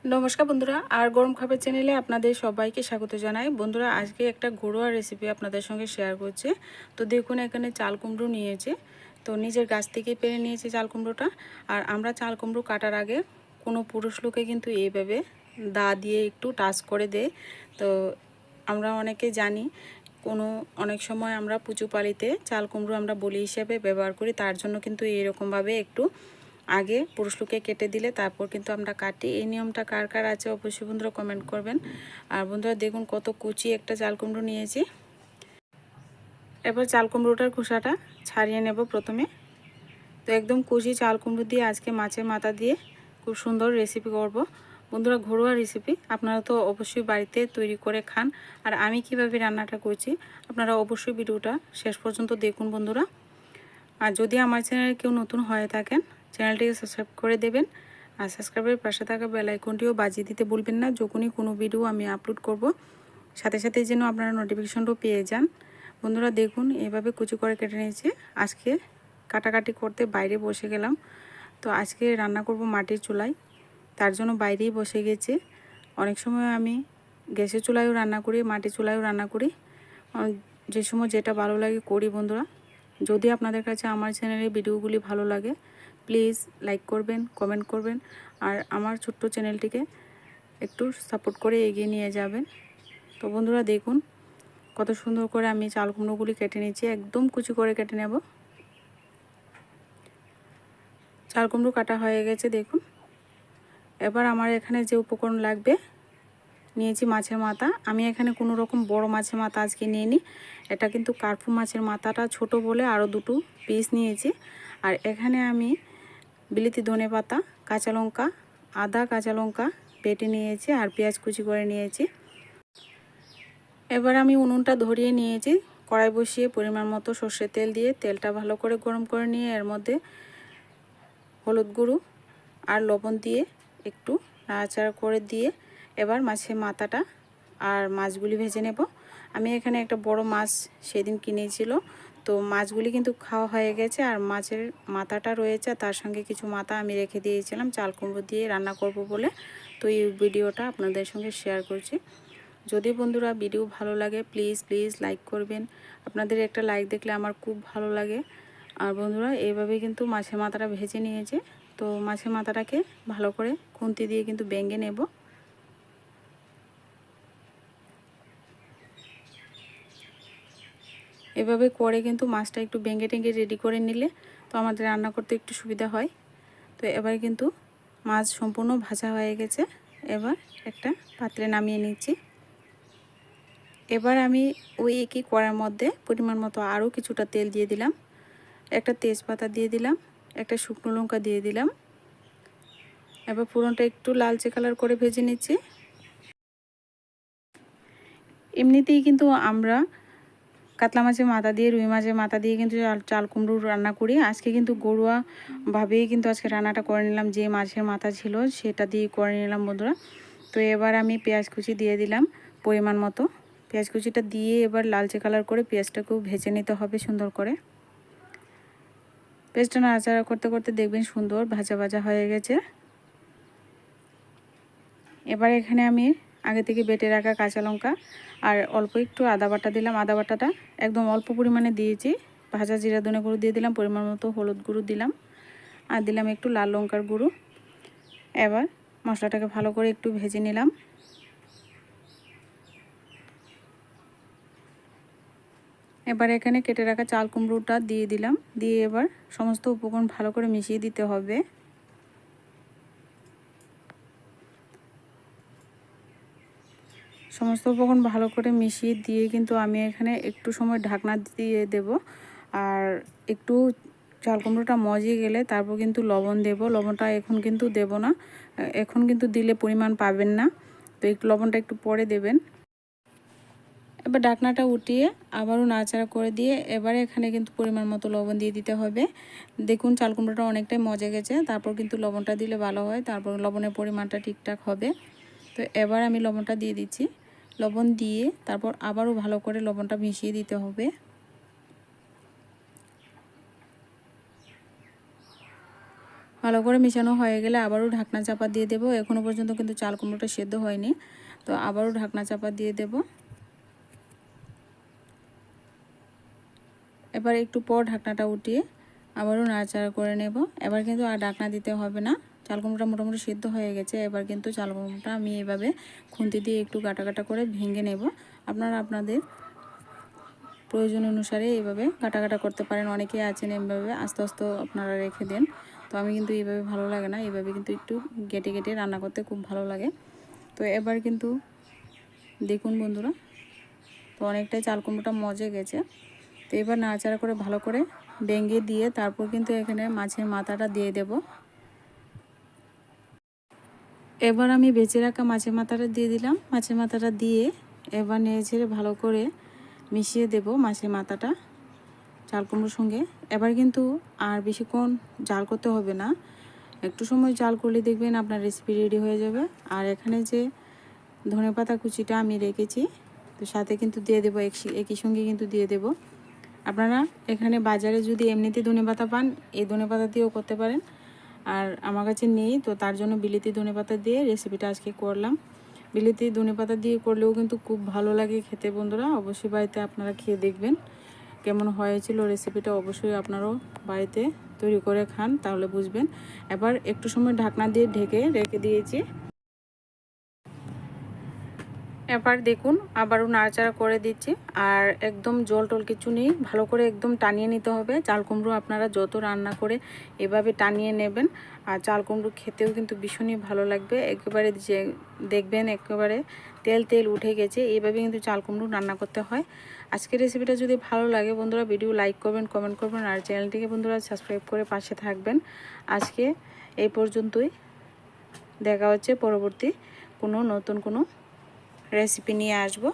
নমস্কার বন্ধুরা, আর গরম খাবার চ্যানেলে আপনাদের সবাইকে স্বাগত জানাই। বন্ধুরা, আজকে একটা ঘরোয়া রেসিপি আপনাদের সঙ্গে শেয়ার করছি। তো দেখুন, এখানে চাল কুমড়ো নিয়েছে। তো নিজের গাছ থেকেই পেরে নিয়েছে চাল কুমড়োটা। আর আমরা চাল কুমড়ো কাটার আগে কোনো পুরুষ লোকে কিন্তু এইভাবে দা দিয়ে একটু টাচ করে দেয়। তো আমরা অনেকে জানি, অনেক সময় আমরা পুজো পালিতে চাল কুমড়ো আমরা বলি হিসেবে ব্যবহার করি। তার জন্য কিন্তু এইরকমভাবে একটু আগে পুরুষ লোকে কেটে দিলে তারপর কিন্তু আমরা কাটি। এই নিয়মটা কার কার আছে অবশ্যই বন্ধুরা কমেন্ট করবেন। আর বন্ধুরা দেখুন, কত কুচি একটা চাল কুমড়ো নিয়েছি। এবার চাল কুমড়োটার খোসাটা ছাড়িয়ে নেব প্রথমে। তো একদম কুচি চাল কুমড়ো দিয়ে আজকে মাছের মাথা দিয়ে খুব সুন্দর রেসিপি করব। বন্ধুরা, ঘরোয়া রেসিপি, আপনারা তো অবশ্যই বাড়িতে তৈরি করে খান। আর আমি কিভাবে রান্নাটা করছি আপনারা অবশ্যই ভিডিওটা শেষ পর্যন্ত দেখুন বন্ধুরা। আর যদি আমার চ্যানেলে কেউ নতুন হয়ে থাকেন, চ্যানেলটিকে সাবস্ক্রাইব করে দেবেন। আর সাবস্ক্রাইবের পাশে থাকা বেল আইকনটিও বাজিয়ে দিতে ভুলবেন না। যখনই কোনো ভিডিও আমি আপলোড করব, সাথে সাথে যেন আপনারা নোটিফিকেশনটাও পেয়ে যান। বন্ধুরা দেখুন, এইভাবে কুচি করে কেটে নিয়েছি। আজকে কাটাকাটি করতে বাইরে বসে গেলাম। তো আজকে রান্না করব মাটির চুলায়, তার জন্য বাইরেই বসে গেছি। অনেক সময় আমি গ্যাসের চুলায়ও রান্না করি, মাটির চুলায়ও রান্না করি, যে সময় যেটা ভালো লাগে করি। বন্ধুরা, যদি আপনাদের কাছে আমার চ্যানেলের ভিডিওগুলি ভালো লাগে, প্লিজ লাইক করবেন, কমেন্ট করবেন, আর আমার ছোট্ট চ্যানেলটিকে একটু সাপোর্ট করে এগিয়ে নিয়ে যাবেন। তো বন্ধুরা দেখুন, কত সুন্দর করে আমি চাল কুমড়োগুলি কেটে নিয়েছি। একদম কুচি করে কেটে নেব। চাল কুমড়ো কাটা হয়ে গেছে দেখুন। এবার আমার এখানে যে উপকরণ লাগবে, নিয়েছি মাছের মাথা। আমি এখানে কোনো রকম বড় মাছের মাথা আজকে নিইনি। এটা কিন্তু কার্পু মাছের মাথাটা ছোট বলে আরও দুটো পিস নিয়েছি। আর এখানে আমি বিলিতি ধনেপাতা, কাঁচা লঙ্কা, আদা, কাঁচা লঙ্কা বেটে নিয়েছি, আর পেঁয়াজ কুচি করে নিয়েছি। এবার আমি উনুনটা ধরিয়ে নিয়েছি। কড়াই বসিয়ে পরিমাণ মতো সর্ষের তেল দিয়ে তেলটা ভালো করে গরম করে নিয়ে এর মধ্যে হলুদ গুঁড়ো আর লবণ দিয়ে একটু নাড়াচাড়া করে দিয়ে এবার মাছের মাথাটা আর মাছগুলি ভেজে নেব। আমি এখানে একটা বড় মাছ সেদিন কিনেছিল, তো মাছগুলি কিন্তু খাওয়া হয়ে গেছে, আর মাছের মাথাটা রয়েছে, তার সঙ্গে কিছু মাথা আমি রেখে দিয়েছিলাম চাল কুমড়ো দিয়ে রান্না করব বলে। তো এই ভিডিওটা আপনাদের সঙ্গে শেয়ার করছি। যদি বন্ধুরা ভিডিও ভালো লাগে, প্লিজ প্লিজ লাইক করবেন। আপনাদের একটা লাইক দেখলে আমার খুব ভালো লাগে। আর বন্ধুরা, এইভাবে কিন্তু মাছের মাথাটা ভেজে নিয়েছে। তো মাছের মাথাটাকে ভালো করে খুন্তি দিয়ে কিন্তু ভেঙে নেব। এভাবে করে কিন্তু মাছটা একটু ভেঙে টেঙে রেডি করে নিলে তো আমাদের রান্না করতে একটু সুবিধা হয়। তো এবার কিন্তু মাছ সম্পূর্ণ ভাজা হয়ে গেছে। এবার একটা পাত্রে নামিয়ে নিচ্ছি। এবার আমি ওই একই কড়ার মধ্যে পরিমাণ মতো আরও কিছুটা তেল দিয়ে দিলাম, একটা তেজপাতা দিয়ে দিলাম, একটা শুকনো লঙ্কা দিয়ে দিলাম। এবার ফোড়নটা একটু লালচে কালার করে ভেজে নিচ্ছি। এমনিতেই কিন্তু আমরা কাতলা মাছের মাথা দিয়ে, রুই মাছের মাথা দিয়ে কিন্তু চাল কুমড়ো রান্না করি। আজকে কিন্তু ঘরোয়াভাবেই কিন্তু আজকে রান্নাটা করে নিলাম। যে মাছের মাথা ছিল সেটা দিয়ে করে নিলাম বন্ধুরা। তো এবার আমি পেঁয়াজ কুচি দিয়ে দিলাম পরিমাণ মতো। পেঁয়াজ কুচিটা দিয়ে এবার লালচে কালার করে পেঁয়াজটাকেও ভেজে নিতে হবে সুন্দর করে। পেঁয়াজটা নাড়াচাড়া করতে করতে দেখবেন সুন্দর ভাজা ভাজা হয়ে গেছে। এবার এখানে আমি আগে থেকে বেটে রাখা কাঁচা লঙ্কা আর অল্প একটু আদা বাটা দিলাম। আদা বাটাটা একদম অল্প পরিমাণে দিয়েছি। ভাজা জিরা ধনে গুঁড়ো দিয়ে দিলাম, পরিমাণ মতো হলুদ গুঁড়ো দিলাম, আর দিলাম একটু লাল লঙ্কার গুঁড়ো। এবার মশলাটাকে ভালো করে একটু ভেজে নিলাম। এবার এখানে কেটে রাখা চাল কুমড়োটা দিয়ে দিলাম, দিয়ে এবার সমস্ত উপকরণ ভালো করে মিশিয়ে দিতে হবে। সমস্ত উপকরণ ভালো করে মিশিয়ে দিয়ে কিন্তু আমি এখানে একটু সময় ঢাকনা দিয়ে দেব। আর একটু চাল কুমড়োটা মজে গেলে তারপর কিন্তু লবণ দেব। লবণটা এখন কিন্তু দেব না, এখন কিন্তু দিলে পরিমাণ পাবেন না, তো একটু লবণটা একটু পরে দেবেন। এবার ঢাকনাটা উঠিয়ে আবারও নাড়াচাড়া করে দিয়ে এবারে এখানে কিন্তু পরিমাণ মতো লবণ দিয়ে দিতে হবে। দেখুন চাল কুমড়োটা অনেকটাই মজে গেছে, তারপর কিন্তু লবণটা দিলে ভালো হয়, তারপর লবণের পরিমাণটা ঠিকঠাক হবে। তো এবার আমি লবণটা দিয়ে দিচ্ছি। লবণ দিয়ে তারপর আবারও ভালো করে লবণটা মিশিয়ে দিতে হবে। ভালো করে মেশানো হয়ে গেলে আবারও ঢাকনা চাপা দিয়ে দেব। এখনও পর্যন্ত কিন্তু চাল কুমড়োটা সেদ্ধ হয়নি, তো আবারও ঢাকনা চাপা দিয়ে দেব। এবার একটু পর ঢাকনাটা উঠিয়ে আবারও নাড়াচাড়া করে নেব। এবার কিন্তু আর ঢাকনা দিতে হবে না, চাল কুমড়োটা মোটামুটি সিদ্ধ হয়ে গেছে। এবার কিন্তু চাল কুমড়োটা আমি এভাবে খুন্তি দিয়ে একটু কাটা কাটা করে ভেঙে নেব। আপনারা আপনাদের প্রয়োজন অনুসারে এইভাবে কাটা কাটা করতে পারেন। অনেকেই আছেন এইভাবে আস্তে আস্তে আপনারা রেখে দেন, তো আমি কিন্তু এইভাবে ভালো লাগে না, এইভাবে কিন্তু একটু কেটে কেটে রান্না করতে খুব ভালো লাগে। তো এবার কিন্তু দেখুন বন্ধুরা, তো অনেকটাই চাল কুমড়োটা মজে গেছে। তো এবার নাড়াচাড়া করে ভালো করে ভেঙে দিয়ে তারপর কিন্তু এখানে মাছের মাথাটা দিয়ে দেব। এবার আমি বেঁচে রাখা মাছের মাথাটা দিয়ে দিলাম। মাছের মাথাটা দিয়ে এবার নেড়ে ছেড়ে ভালো করে মিশিয়ে দেব মাছের মাথাটা চাল কুমড়োর সঙ্গে। এবার কিন্তু আর বেশিক্ষণ জাল করতে হবে না, একটু সময় জাল করলে দেখবেন আপনার রেসিপি রেডি হয়ে যাবে। আর এখানে যে ধনেপাতা কুচিটা আমি রেখেছি, তো সাথে কিন্তু দিয়ে দেবো, একই সঙ্গে কিন্তু দিয়ে দেব। আপনারা এখানে বাজারে যদি এমনিতে ধনেপাতা পান, এই ধনেপাতা দিয়েও করতে পারেন। আর আমার কাছে নেই, তো তার জন্য বিলেতি ধনেপাতা দিয়ে রেসিপিটা আজকে করলাম। বিলেতি ধনেপাতা দিয়ে করলেও কিন্তু খুব ভালো লাগে খেতে। বন্ধুরা অবশ্যই বাড়িতে আপনারা খেয়ে দেখবেন কেমন হয়েছিল রেসিপিটা। অবশ্যই আপনারাও বাড়িতে তৈরি করে খান, তাহলে বুঝবেন। এবার একটু সময় ঢাকনা দিয়ে ঢেকে রেখে দিয়েছি। এবার দেখুন আবারও নাড়াচাড়া করে দিচ্ছি। আর একদম জল টল কিছু নেই, ভালো করে একদম টানিয়ে নিতে হবে। চাল কুমড়ো আপনারা যত রান্না করে এভাবে টানিয়ে নেবেন, আর চাল কুমড়ো খেতেও কিন্তু ভীষণই ভালো লাগবে। একেবারে যে দেখবেন একেবারে তেল তেল উঠে গেছে, এইভাবে কিন্তু চাল কুমড়ো রান্না করতে হয়। আজকের রেসিপিটা যদি ভালো লাগে বন্ধুরা, ভিডিও লাইক করবেন, কমেন্ট করবেন, আর চ্যানেলটিকে বন্ধুরা সাবস্ক্রাইব করে পাশে থাকবেন। আজকে এই পর্যন্তই, দেখা হচ্ছে পরবর্তী কোনো নতুন কোনো রেসিপি নিয়ে আসবো।